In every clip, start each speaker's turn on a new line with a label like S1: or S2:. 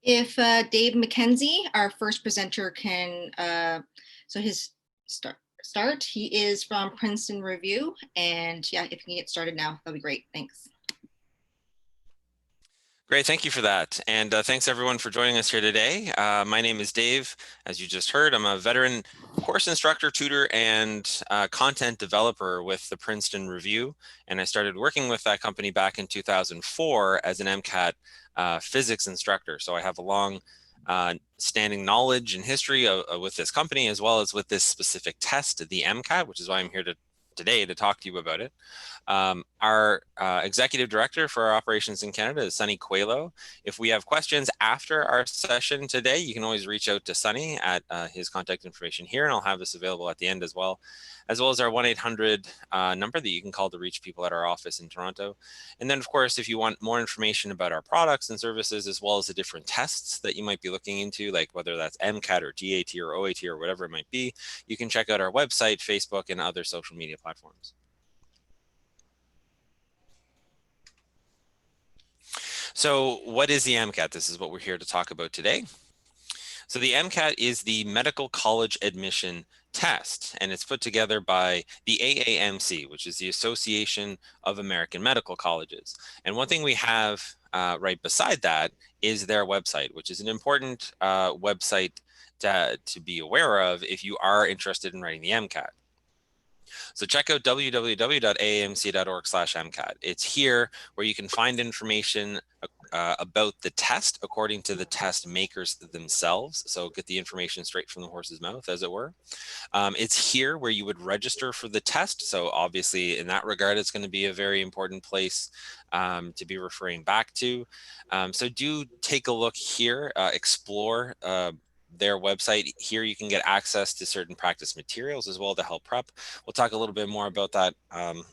S1: If Dave Mackenzie, our first presenter, can, so his start, he is from Princeton Review, and yeah, if you can get started now, that'll be great. Thanks.
S2: Great, thank you for that. And thanks everyone for joining us here today. My name is Dave. As you just heard, I'm a veteran course instructor, tutor, and content developer with the Princeton Review. And I started working with that company back in 2004 as an MCAT physics instructor. So I have a long standing knowledge and history with this company, as well as with this specific test, the MCAT, which is why I'm here today to talk to you about it. Our executive director for our operations in Canada is Sunny Coelho. If we have questions after our session today, you can always reach out to Sunny at his contact information here, and I'll have this available at the end as well as our 1-800 number that you can call to reach people at our office in Toronto. And then, of course, if you want more information about our products and services, as well as the different tests that you might be looking into, like whether that's MCAT or GAT or OAT or whatever it might be, you can check out our website, Facebook, and other social media platforms. So what is the MCAT? This is what we're here to talk about today. So the MCAT is the medical college admission test, and it's put together by the AAMC, which is the Association of American Medical Colleges. And one thing we have right beside that is their website, which is an important website to be aware of if you are interested in writing the MCAT. So check out www.aamc.org/MCAT. It's here where you can find information about the test according to the test makers themselves. So get the information straight from the horse's mouth, as it were. It's here where you would register for the test. So obviously in that regard, it's going to be a very important place to be referring back to. So do take a look here, explore their website. Here you can get access to certain practice materials as well to help prep. We'll talk a little bit more about that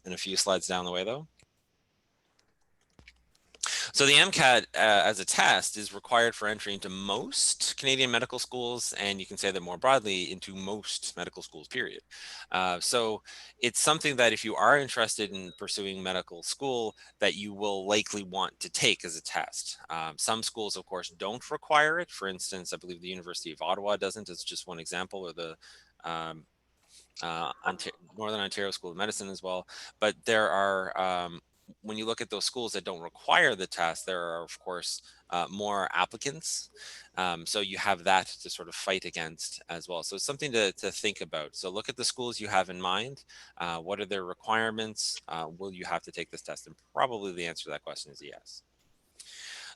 S2: in a few slides down the way though. So the MCAT as a test is required for entry into most Canadian medical schools, and you can say that more broadly into most medical schools, period. So it's something that if you are interested in pursuing medical school, that you will likely want to take as a test. Some schools, of course, don't require it. For instance, I believe the University of Ottawa doesn't. It's just one example, or the Northern Ontario School of Medicine as well. But there are when you look at those schools that don't require the test, there are, of course, more applicants. So you have that to sort of fight against as well. So it's something to think about. So look at the schools you have in mind. What are their requirements? Will you have to take this test? And probably the answer to that question is yes.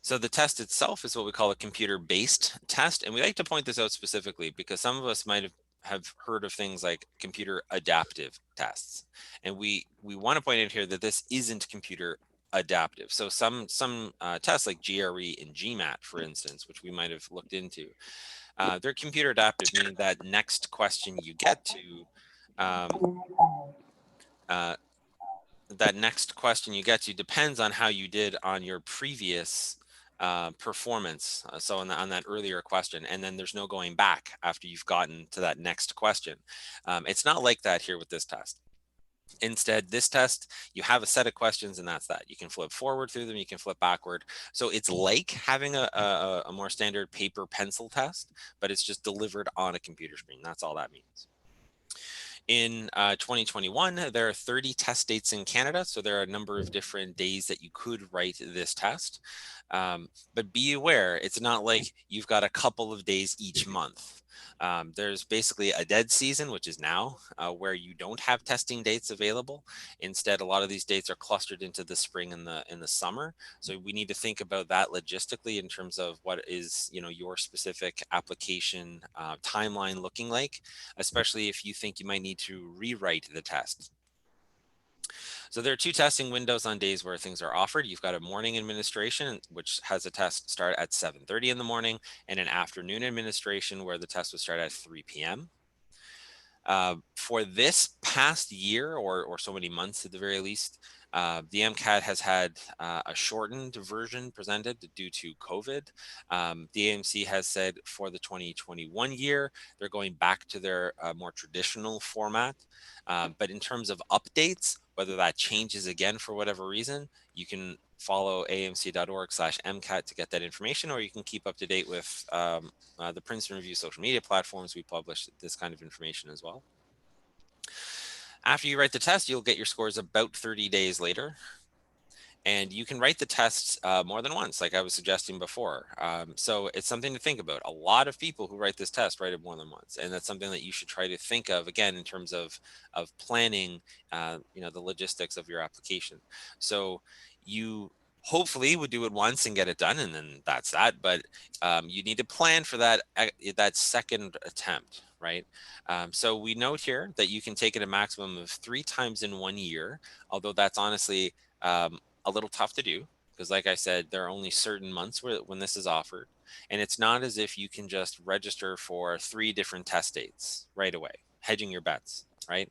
S2: So the test itself is what we call a computer-based test. And we like to point this out specifically because some of us might have heard of things like computer adaptive tests. And we want to point out here that this isn't computer adaptive. So some tests like GRE and GMAT, for instance, which we might have looked into, they're computer adaptive, meaning that next question you get to, depends on how you did on your previous performance. So on that earlier question, and then there's no going back after you've gotten to that next question. It's not like that here with this test. Instead, this test, you have a set of questions and that's that. You can flip forward through them, you can flip backward. So it's like having a more standard paper pencil test, but it's just delivered on a computer screen. That's all that means. In 2021, there are 30 test dates in Canada, so there are a number of different days that you could write this test. But be aware, it's not like you've got a couple of days each month. There's basically a dead season, which is now, where you don't have testing dates available. Instead, a lot of these dates are clustered into the spring and the summer. So we need to think about that logistically in terms of what is, your specific application timeline looking like, especially if you think you might need to rewrite the test. So there are two testing windows on days where things are offered. You've got a morning administration, which has a test start at 7:30 in the morning, and an afternoon administration where the test would start at 3 p.m. For this past year, or so many months at the very least, the MCAT has had a shortened version presented due to COVID. The AMC has said for the 2021 year, they're going back to their more traditional format. But in terms of updates, Whether that changes again for whatever reason, you can follow amc.org/MCAT to get that information, or you can keep up to date with the Princeton Review social media platforms. We publish this kind of information as well. After you write the test, you'll get your scores about 30 days later. And you can write the tests more than once, like I was suggesting before. So it's something to think about. A lot of people who write this test write it more than once, and that's something that you should try to think of again in terms of planning, the logistics of your application. So you hopefully would do it once and get it done, and then that's that. But you need to plan for that second attempt, right? So we note here that you can take it a maximum of 3 times in 1 year, although that's honestly a little tough to do because, like I said, there are only certain months when this is offered, and it's not as if you can just register for 3 different test dates right away, hedging your bets, right?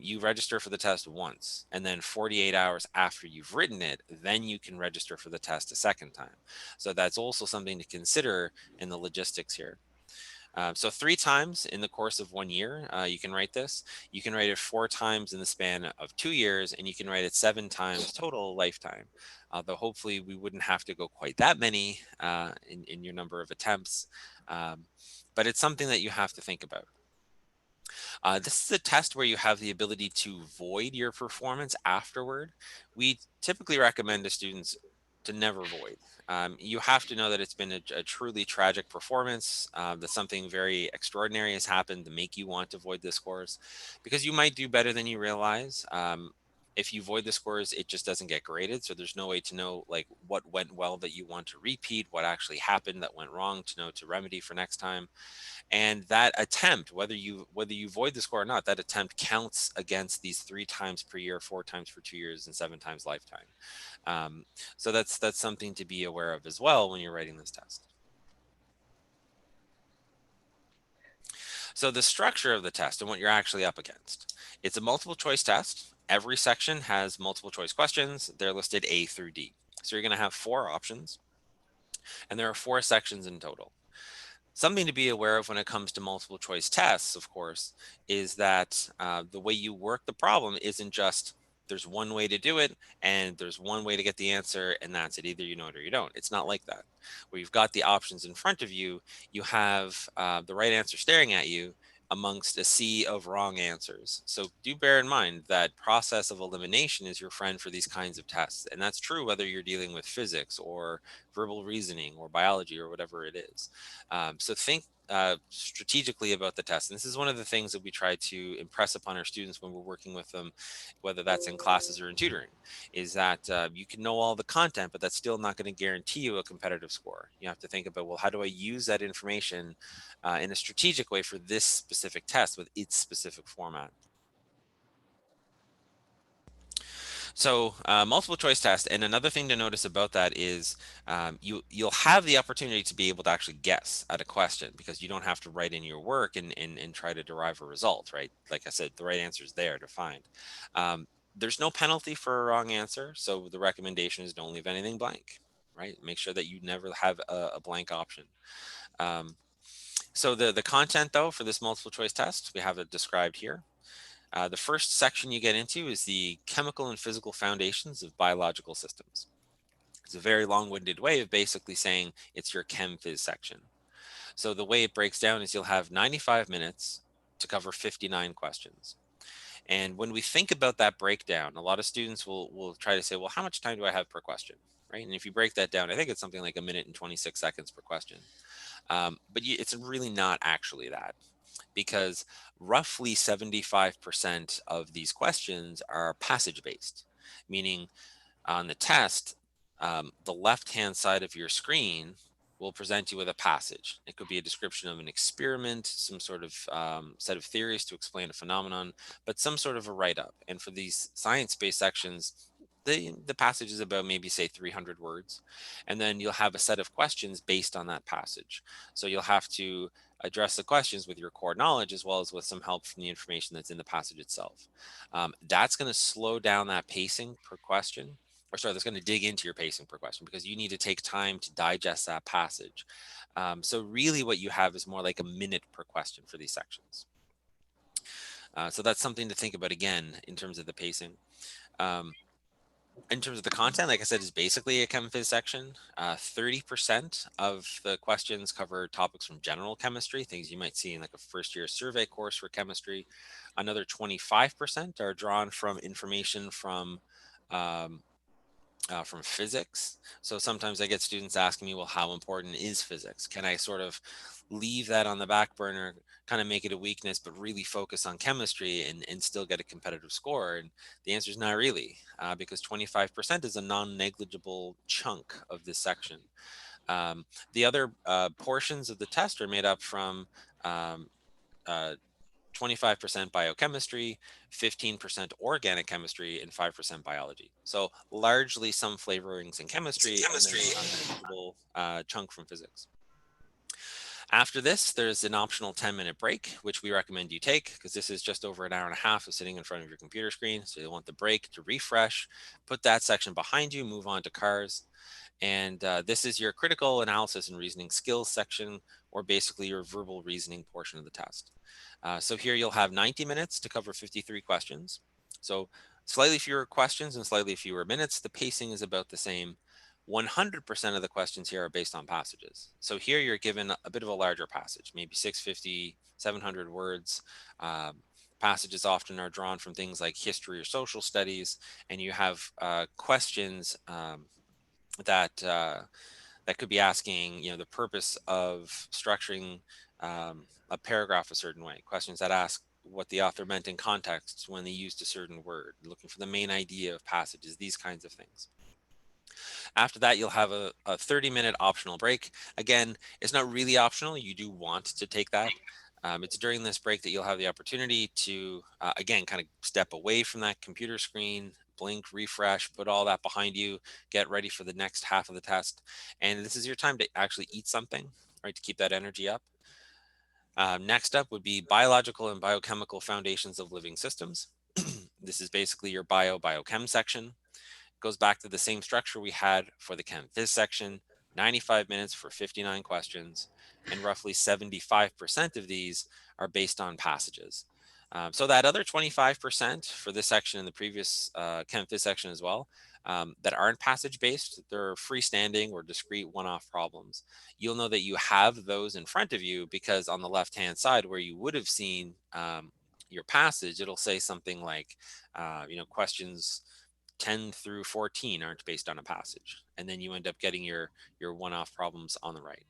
S2: You register for the test once, and then 48 hours after you've written it, then you can register for the test a second time. So that's also something to consider in the logistics here. So 3 times in the course of 1 year, you can write this. You can write it 4 times in the span of 2 years, and you can write it 7 times total lifetime. Though hopefully we wouldn't have to go quite that many in your number of attempts. But it's something that you have to think about. This is a test where you have the ability to void your performance afterward. We typically recommend to students to never void. You have to know that it's been a truly tragic performance, that something very extraordinary has happened to make you want to void the scores, because you might do better than you realize. If you void the scores, it just doesn't get graded. So there's no way to know like what went well that you want to repeat, what actually happened that went wrong to know to remedy for next time. And that attempt, whether you void the score or not, that attempt counts against these 3 times per year, 4 times for 2 years, and 7 times lifetime. So that's something to be aware of as well when you're writing this test. So the structure of the test and what you're actually up against. It's a multiple choice test. Every section has multiple choice questions. They're listed A through D. So you're going to have 4 options, and there are 4 sections in total. Something to be aware of when it comes to multiple choice tests, of course, is that the way you work the problem isn't just there's one way to do it and there's one way to get the answer and that's it. Either you know it or you don't. It's not like that. Where you've got the options in front of you, you have the right answer staring at you amongst a sea of wrong answers. So do bear in mind that process of elimination is your friend for these kinds of tests. And that's true whether you're dealing with physics or verbal reasoning or biology or whatever it is. So think strategically about the test. And this is one of the things that we try to impress upon our students when we're working with them, whether that's in classes or in tutoring, is that you can know all the content, but that's still not going to guarantee you a competitive score. You have to think about, well, how do I use that information in a strategic way for this specific test with its specific format? So multiple choice test, and another thing to notice about that is you'll have the opportunity to be able to actually guess at a question because you don't have to write in your work and try to derive a result, right? Like I said, the right answer is there to find. There's no penalty for a wrong answer, so the recommendation is don't leave anything blank, right? Make sure that you never have a blank option. So the content though for this multiple choice test, we have it described here. The first section you get into is the chemical and physical foundations of biological systems. It's a very long-winded way of basically saying it's your chem phys section. So the way it breaks down is you'll have 95 minutes to cover 59 questions. And when we think about that breakdown, a lot of students will try to say, well, how much time do I have per question? Right? And if you break that down, I think it's something like 1 minute and 26 seconds per question. But it's really not actually that, because roughly 75% of these questions are passage based, meaning on the test, the left-hand side of your screen will present you with a passage. It could be a description of an experiment, some sort of set of theories to explain a phenomenon, but some sort of a write-up. And for these science-based sections, the passage is about maybe say 300 words, and then you'll have a set of questions based on that passage. So you'll have to address the questions with your core knowledge as well as with some help from the information that's in the passage itself. That's going to slow down that pacing per question, or sorry, that's going to dig into your pacing per question because you need to take time to digest that passage. So really what you have is more like 1 minute per question for these sections. So that's something to think about again in terms of the pacing. In terms of the content, like I said, is basically a chem phys section. 30% of the questions cover topics from general chemistry, things you might see in like a first year survey course for chemistry. Another 25% are drawn from information um, from physics. So sometimes I get students asking me, well, how important is physics? Can I sort of leave that on the back burner, kind of make it a weakness, but really focus on chemistry and still get a competitive score? And the answer is not really, because 25% is a non-negligible chunk of this section. The other portions of the test are made up from um, uh, 25% biochemistry, 15% organic chemistry, and 5% biology. So largely some flavorings in chemistry, and then a non-negligible chunk from physics. After this, there's an optional 10-minute break, which we recommend you take because this is just over an hour and a half of sitting in front of your computer screen. So you'll want the break to refresh, put that section behind you, move on to cars. And this is your critical analysis and reasoning skills section, or basically your verbal reasoning portion of the test. So here you'll have 90 minutes to cover 53 questions. So slightly fewer questions and slightly fewer minutes. The pacing is about the same. 100% of the questions here are based on passages. So here you're given a bit of a larger passage, maybe 650, 700 words. Passages often are drawn from things like history or social studies, and you have questions that that could be asking, the purpose of structuring a paragraph a certain way. Questions that ask what the author meant in context when they used a certain word, looking for the main idea of passages, these kinds of things. After that, you'll have a 30-minute optional break. Again, it's not really optional. You do want to take that. It's during this break that you'll have the opportunity to, again, kind of step away from that computer screen, blink, refresh, put all that behind you, get ready for the next half of the test. And this is your time to actually eat something, right, to keep that energy up. Next up would be biological and biochemical foundations of living systems. This is basically your biochem section. Goes back to the same structure we had for the Chem Phys section, 95 minutes for 59 questions, and roughly 75% of these are based on passages. So that other 25% for this section and the previous Chem Phys section as well, that aren't passage based, they're freestanding or discrete one-off problems. You'll know that you have those in front of you because on the left-hand side where you would have seen your passage, it'll say something like, questions 10 through 14 aren't based on a passage. And then you end up getting your one-off problems on the right.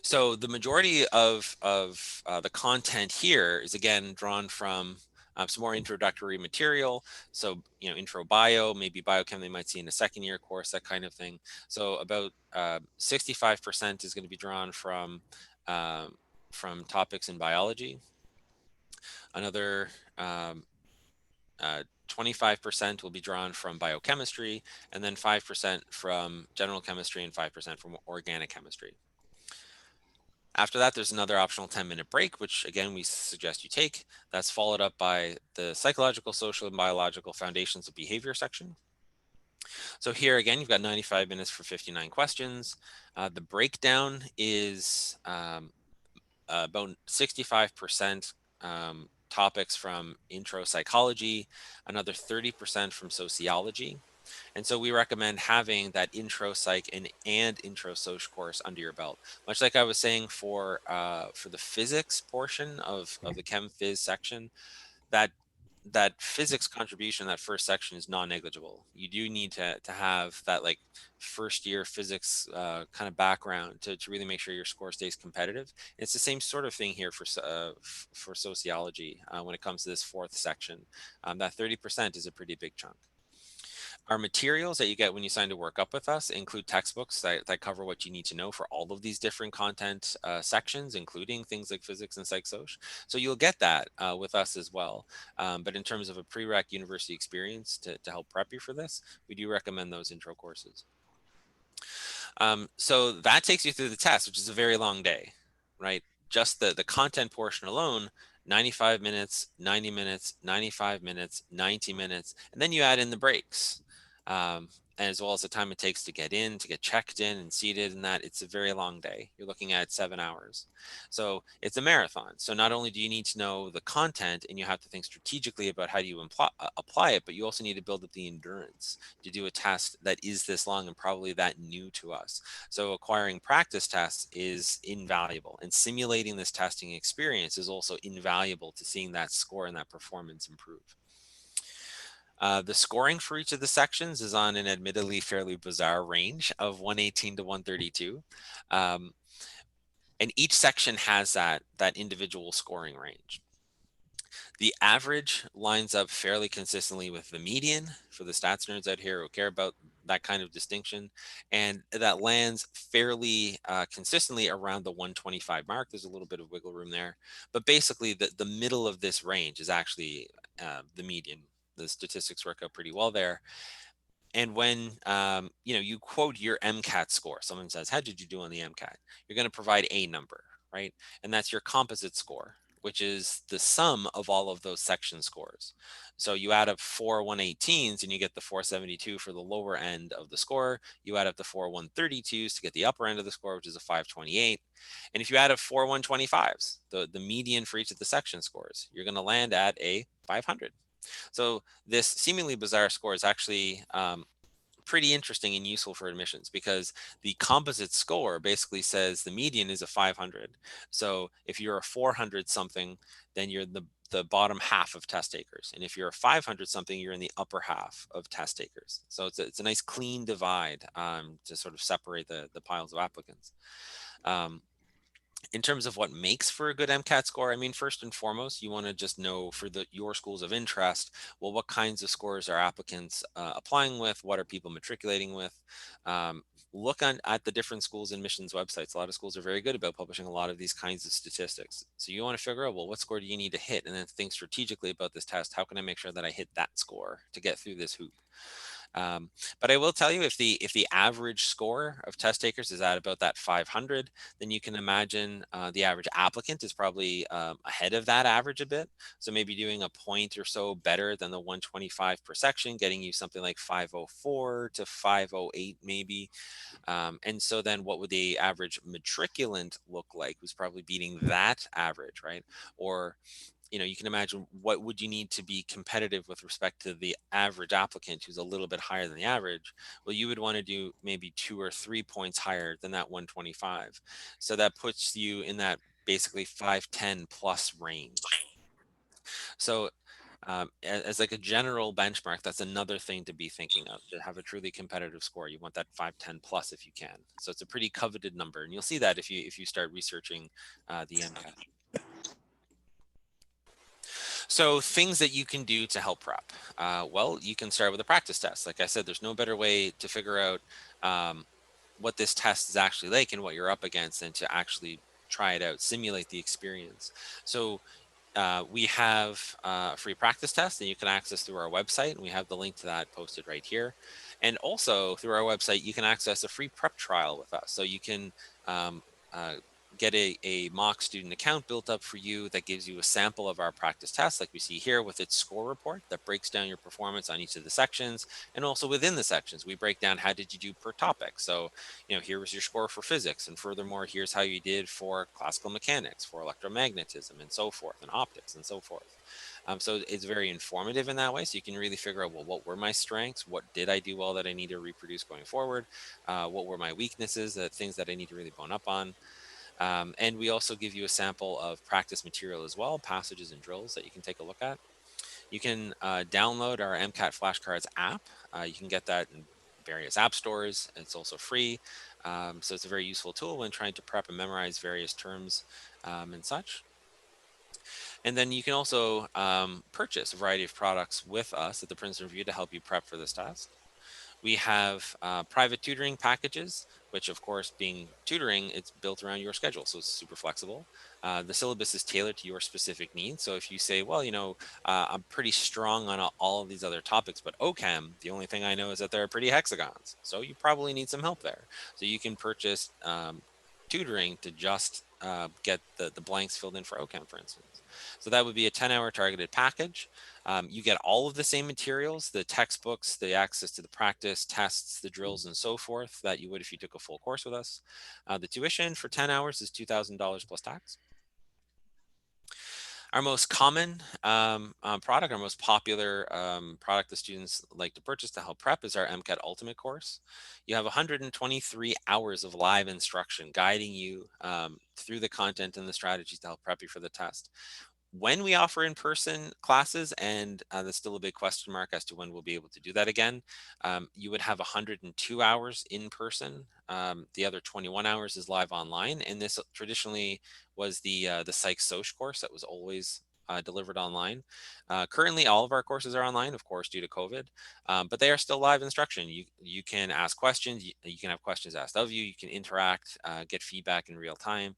S2: So the majority of the content here is again drawn from some more introductory material. So, intro bio, maybe biochem they might see in a second year course, that kind of thing. So about 65% is going to be drawn from topics in biology. Another 25% will be drawn from biochemistry, and then 5% from general chemistry and 5% from organic chemistry. After that, there's another optional 10-minute break, which again, we suggest you take. That's followed up by the psychological, social, and biological foundations of behavior section. So here again, you've got 95 minutes for 59 questions. The breakdown is about 65% topics from intro psychology, another 30% from sociology. And so we recommend having that intro psych and intro soc course under your belt. Much like I was saying for the physics portion of the Chem Phys section, that physics contribution, that first section is non-negligible. You do need to have that like first year physics kind of background to really make sure your score stays competitive. And it's the same sort of thing here for sociology when it comes to this fourth section. That 30% is a pretty big chunk. Our materials that you get when you sign to work up with us include textbooks that cover what you need to know for all of these different content sections, including things like physics and psych soc. So you'll get that with us as well. But in terms of a prereq university experience to help prep you for this, we do recommend those intro courses. So that takes you through the test, which is a very long day, right? Just the content portion alone, 95 minutes, 90 minutes, 95 minutes, 90 minutes, and then you add in the breaks. as well as the time it takes to get in, to get checked in and seated, and that it's a very long day. You're looking at 7 hours. So it's a marathon. So not only do you need to know the content and you have to think strategically about how do you apply it, but you also need to build up the endurance to do a test that is this long and probably that new to us. So acquiring practice tests is invaluable, and simulating this testing experience is also invaluable to seeing that score and that performance improve. The scoring for each of the sections is on an admittedly fairly bizarre range of 118 to 132. Um, and each section has that individual scoring range. The average lines up fairly consistently with the median for the stats nerds out here who care about that kind of distinction. And that lands fairly consistently around the 125 mark. There's a little bit of wiggle room there. But basically, the middle of this range is actually the median. The statistics work out pretty well there. And when you quote your MCAT score, someone says, "How did you do on the MCAT?" You're going to provide a number, right? And that's your composite score, which is the sum of all of those section scores. So you add up 4 118s and you get the 472 for the lower end of the score. You add up the 4 132s to get the upper end of the score, which is a 528. And if you add up 4 125s, the median for each of the section scores, you're going to land at a 500. So this seemingly bizarre score is actually pretty interesting and useful for admissions, because the composite score basically says the median is a 500. So if you're a 400 something, then you're the bottom half of test takers. And if you're a 500 something, you're in the upper half of test takers. So it's a nice clean divide to sort of separate the piles of applicants. In terms of what makes for a good MCAT score, I mean, first and foremost, you want to just know for your schools of interest, well, what kinds of scores are applicants applying with? What are people matriculating with? Look at the different schools' admissions websites. A lot of schools are very good about publishing a lot of these kinds of statistics. So you want to figure out, well, what score do you need to hit? And then think strategically about this test. How can I make sure that I hit that score to get through this hoop? But I will tell you, if the average score of test takers is at about that 500, then you can imagine the average applicant is probably ahead of that average a bit. So maybe doing a point or so better than the 125 per section, getting you something like 504 to 508 maybe. And so then what would the average matriculant look like, who's probably beating that average, right? Or you can imagine what would you need to be competitive with respect to the average applicant who's a little bit higher than the average. Well, you would want to do maybe 2 or 3 points higher than that 125. So that puts you in that basically 510 plus range. So as like a general benchmark, that's another thing to be thinking of, to have a truly competitive score. You want that 510 plus if you can. So it's a pretty coveted number, and you'll see that if you start researching the MCAT. So things that you can do to help prep. Well, you can start with a practice test. Like I said, there's no better way to figure out what this test is actually like and what you're up against than to actually try it out, simulate the experience. So we have a free practice test that you can access through our website, and we have the link to that posted right here. And also through our website, you can access a free prep trial with us. So you can um, get a mock student account built up for you that gives you a sample of our practice test, like we see here, with its score report that breaks down your performance on each of the sections. And also within the sections, we break down how did you do per topic. So, here was your score for physics. And furthermore, here's how you did for classical mechanics, for electromagnetism, and so forth, and optics, and so forth. So it's very informative in that way. So you can really figure out, well, what were my strengths? What did I do well that I need to reproduce going forward? What were my weaknesses, the things that I need to really bone up on? And we also give you a sample of practice material as well, passages and drills that you can take a look at. You can download our MCAT flashcards app. You can get that in various app stores. It's also free. So it's a very useful tool when trying to prep and memorize various terms and such. And then you can also purchase a variety of products with us at the Princeton Review to help you prep for this test. We have private tutoring packages, which of course, being tutoring, it's built around your schedule. So it's super flexible. The syllabus is tailored to your specific needs. So if you say, well, I'm pretty strong on all of these other topics, but OChem, the only thing I know is that there are pretty hexagons. So you probably need some help there. So you can purchase tutoring to just get the blanks filled in for OChem, for instance. So that would be a 10-hour targeted package. You get all of the same materials, the textbooks, the access to the practice, tests, the drills, and so forth that you would if you took a full course with us. The tuition for 10 hours is $2,000 plus tax. Our most common product, our most popular product the students like to purchase to help prep is our MCAT Ultimate course. You have 123 hours of live instruction guiding you through the content and the strategies to help prep you for the test. When we offer in-person classes, and there's still a big question mark as to when we'll be able to do that again, you would have 102 hours in person. The other 21 hours is live online, and this traditionally was the Psych Soc course that was always delivered online. Currently, all of our courses are online, of course, due to COVID, but they are still live instruction. You can ask questions, you can have questions asked of you, you can interact, get feedback in real time.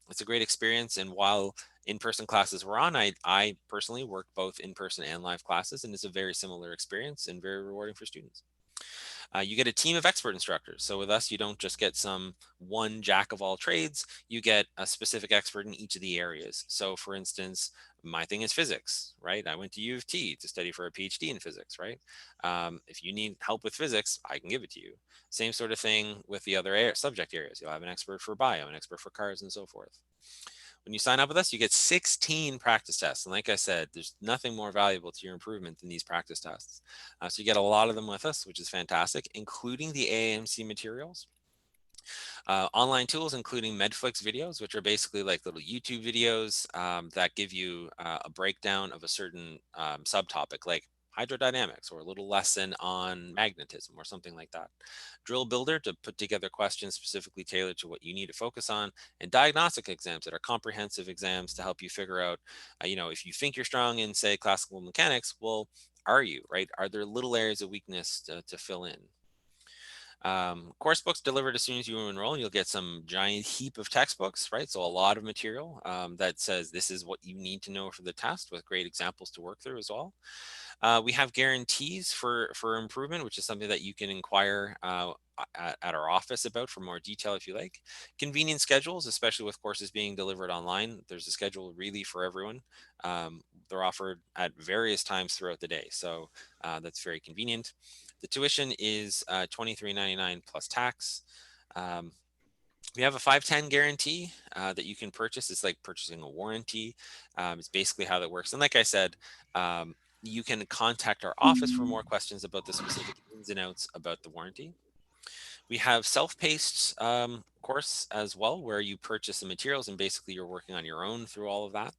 S2: It's a great experience, and while in-person classes were on, I personally work both in-person and live classes, and it's a very similar experience and very rewarding for students. You get a team of expert instructors. So with us, you don't just get some one jack of all trades, you get a specific expert in each of the areas. So for instance, my thing is physics, right? I went to U of T to study for a PhD in physics, right? If you need help with physics, I can give it to you. Same sort of thing with the other subject areas. You'll have an expert for bio, an expert for cars, and so forth. When you sign up with us, you get 16 practice tests. And like I said, there's nothing more valuable to your improvement than these practice tests. So you get a lot of them with us, which is fantastic, including the AAMC materials. Online tools, including Medflix videos, which are basically like little YouTube videos that give you a breakdown of a certain subtopic, like hydrodynamics, or a little lesson on magnetism or something like that. Drill Builder to put together questions specifically tailored to what you need to focus on, and diagnostic exams that are comprehensive exams to help you figure out, if you think you're strong in, say, classical mechanics, well, are you, right? Are there little areas of weakness to fill in? Course books delivered as soon as you enroll. You'll get some giant heap of textbooks, right? So a lot of material that says this is what you need to know for the test, with great examples to work through as well. We have guarantees for improvement, which is something that you can inquire at our office about for more detail if you like. Convenient schedules, especially with courses being delivered online. There's a schedule really for everyone. They're offered at various times throughout the day, so that's very convenient. The tuition is $23.99 plus tax. We have a 510 guarantee that you can purchase. It's like purchasing a warranty. It's basically how that works. And like I said, you can contact our office for more questions about the specific ins and outs about the warranty. We have self-paced course as well, where you purchase the materials and basically you're working on your own through all of that.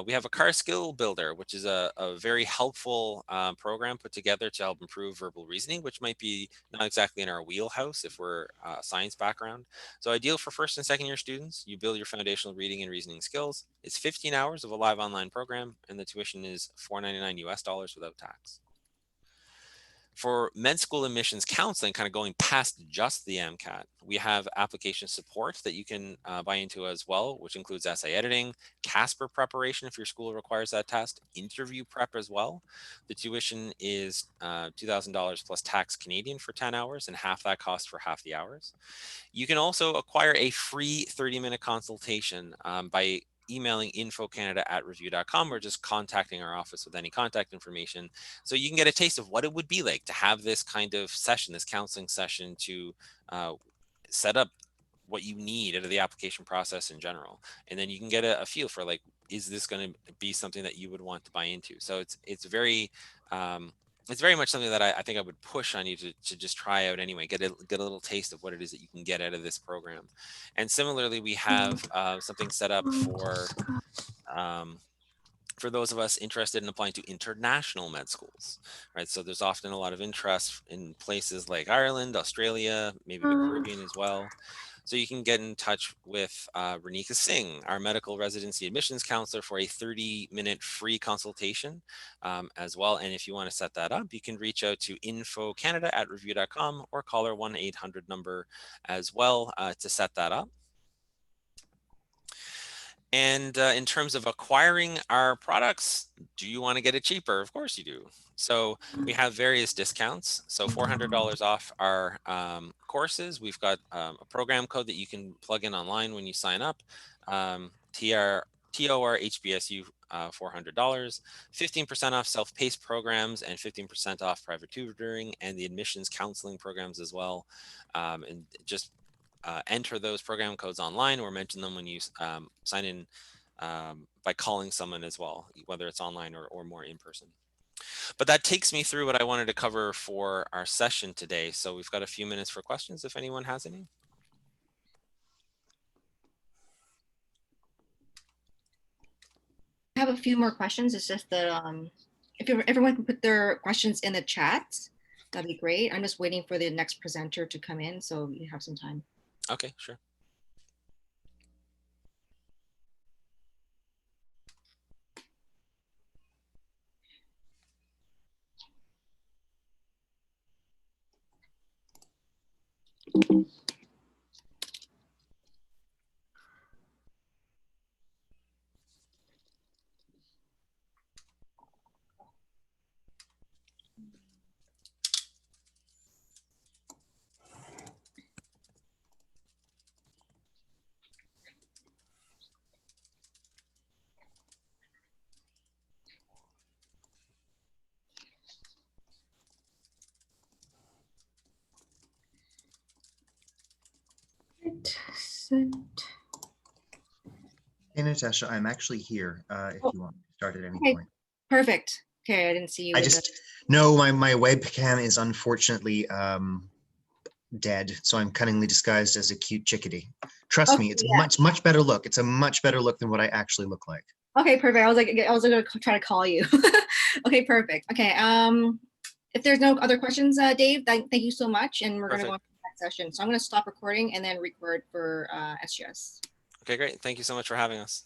S2: We have a car skill builder, which is a very helpful program put together to help improve verbal reasoning, which might be not exactly in our wheelhouse if we're a science background. So ideal for first and second year students. You build your foundational reading and reasoning skills. It's 15 hours of a live online program, and the tuition is $499 US without tax. For med school admissions counseling, kind of going past just the MCAT, we have application support that you can buy into as well, which includes essay editing, Casper preparation if your school requires that test, interview prep as well. The tuition is $2,000 plus tax Canadian for 10 hours, and half that cost for half the hours. You can also acquire a free 30-minute consultation by emailing infocanada@review.com, or just contacting our office with any contact information. So you can get a taste of what it would be like to have this kind of session, this counseling session, to set up what you need out of the application process in general. And then you can get a feel for, like, is this going to be something that you would want to buy into? So it's very much something that I think I would push on you to just try out anyway, get a little taste of what it is that you can get out of this program. And similarly, we have something set up for those of us interested in applying to international med schools, right? So there's often a lot of interest in places like Ireland, Australia, maybe the Caribbean as well. So you can get in touch with Renika Singh, our medical residency admissions counselor, for a 30-minute free consultation as well. And if you want to set that up, you can reach out to infocanada@review.com, or call our 1-800 number as well to set that up. And in terms of acquiring our products, do you want to get it cheaper? Of course you do. So we have various discounts. So $400 off our courses. We've got a program code that you can plug in online when you sign up. TOR HBSU $400, 15% off self-paced programs, and 15% off private tutoring and the admissions counseling programs as well. And just enter those program codes online or mention them when you sign in by calling someone as well, whether it's online or more in person. But that takes me through what I wanted to cover for our session today. So we've got a few minutes for questions if anyone has any.
S1: I have a few more questions. It's just that if everyone can put their questions in the chat, that'd be great. I'm just waiting for the next presenter to come in, so you have some time.
S2: Okay, sure.
S3: Hey, Natasha, I'm actually here if you want to start at any
S1: Okay,
S3: point.
S1: perfect. Okay, I didn't see you.
S3: No, my webcam is unfortunately dead, so I'm cunningly disguised as a cute chickadee. Trust me, it's much better look. It's a much better look than what I actually look like.
S1: Okay, perfect. I was gonna try to call you. Okay, perfect. Okay, if there's no other questions, Dave, thank you so much, and we're gonna go on to the next session. So I'm gonna stop recording and then record for SGS.
S2: Okay, great. Thank you so much for having us.